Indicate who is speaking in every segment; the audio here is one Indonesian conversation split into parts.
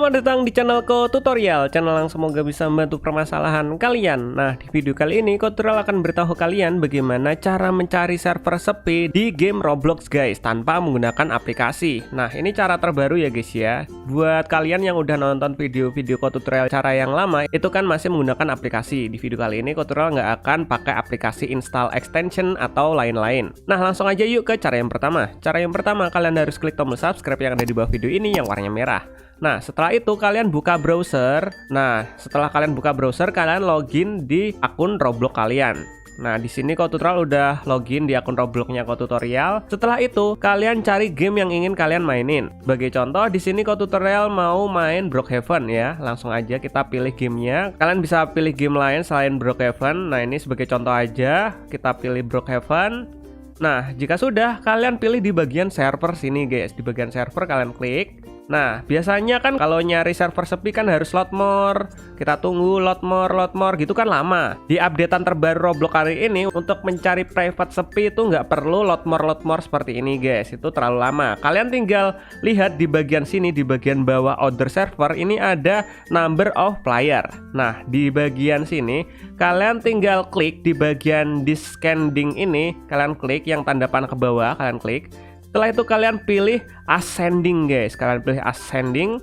Speaker 1: Selamat datang di channelku tutorial, channel yang semoga bisa membantu permasalahan kalian. Nah, di video kali ini tutorial akan beritahu kalian bagaimana cara mencari server sepi di game Roblox guys, tanpa menggunakan aplikasi. Nah, ini cara terbaru ya guys ya. Buat kalian yang udah nonton video-video tutorial cara yang lama, itu kan masih menggunakan aplikasi. Di video kali ini tutorial nggak akan pakai aplikasi install extension atau lain-lain. Nah, langsung aja yuk ke cara yang pertama. Cara yang pertama, kalian harus klik tombol subscribe yang ada di bawah video ini yang warnanya merah. Nah, setelah itu kalian buka browser. Nah, setelah kalian buka browser, kalian login di akun Roblox kalian. Nah, di sini tutorial udah login di akun Robloxnya tutorial. Setelah itu, kalian cari game yang ingin kalian mainin. Sebagai contoh, di sini tutorial mau main Brookhaven ya. Langsung aja kita pilih gamenya. Kalian bisa pilih game lain selain Brookhaven. Nah, ini sebagai contoh aja, kita pilih Brookhaven. Nah, jika sudah, kalian pilih di bagian server sini guys. Di bagian server kalian klik. Nah, biasanya kan kalau nyari server sepi kan harus load more. Kita tunggu load more gitu kan lama. Di updatean terbaru Roblox kali ini, untuk mencari private sepi itu nggak perlu load more seperti ini guys. Itu terlalu lama. Kalian tinggal lihat di bagian sini, di bagian bawah other server, ini ada number of player. Nah, di bagian sini, kalian tinggal klik di bagian descending ini. Kalian klik yang tanda panah ke bawah, kalian klik. Setelah itu kalian pilih ascending guys. Kalian pilih ascending.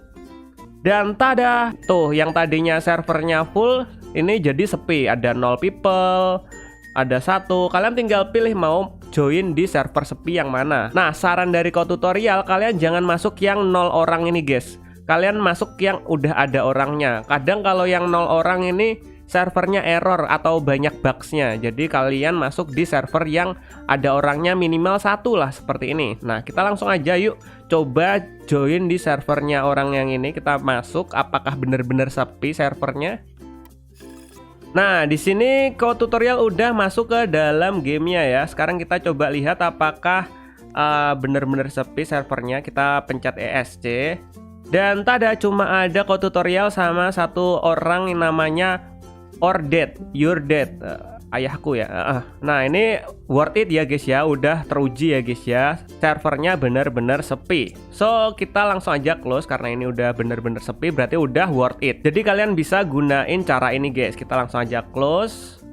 Speaker 1: Dan tada, tuh yang tadinya servernya full, ini jadi sepi. Ada 0 people, ada 1. Kalian tinggal pilih mau join di server sepi yang mana. Nah, saran dari tutorial, kalian jangan masuk yang 0 orang ini guys. Kalian masuk yang udah ada orangnya. Kadang kalau yang 0 orang ini servernya error atau banyak bugsnya. Jadi kalian masuk di server yang ada orangnya minimal 1 lah seperti ini. Nah, kita langsung aja yuk coba join di servernya orang yang ini. Kita masuk, apakah benar-benar sepi servernya. Nah, di sini tutorial udah masuk ke dalam gamenya ya. Sekarang kita coba lihat apakah benar-benar sepi servernya. Kita pencet ESC. Dan tada, cuma ada tutorial sama satu orang yang namanya You're dead, ayahku ya. Nah, ini worth it ya guys ya, udah teruji ya guys ya, servernya bener-bener sepi. So, kita langsung aja close karena ini udah bener-bener sepi, berarti udah worth it. Jadi kalian bisa gunain cara ini guys. Kita langsung aja close.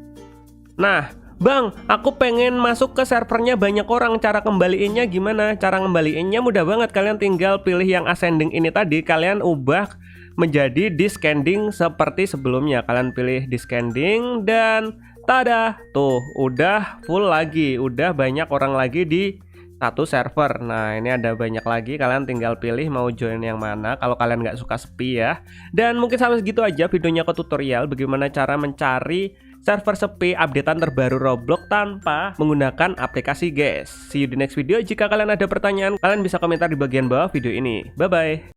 Speaker 1: Nah, Bang, aku pengen masuk ke servernya banyak orang. Cara kembaliinnya gimana? Cara kembaliinnya mudah banget. Kalian tinggal pilih yang ascending ini tadi. Kalian ubah menjadi descending seperti sebelumnya. Kalian pilih descending dan tada, tuh udah full lagi. Udah banyak orang lagi di satu server. Nah, ini ada banyak lagi. Kalian tinggal pilih mau join yang mana kalau kalian nggak suka sepi ya. Dan mungkin sampai segitu aja videonya tutorial bagaimana cara mencari server sepi updatean terbaru Roblox tanpa menggunakan aplikasi guys. See you di next video. Jika kalian ada pertanyaan, kalian bisa komentar di bagian bawah video ini. Bye bye.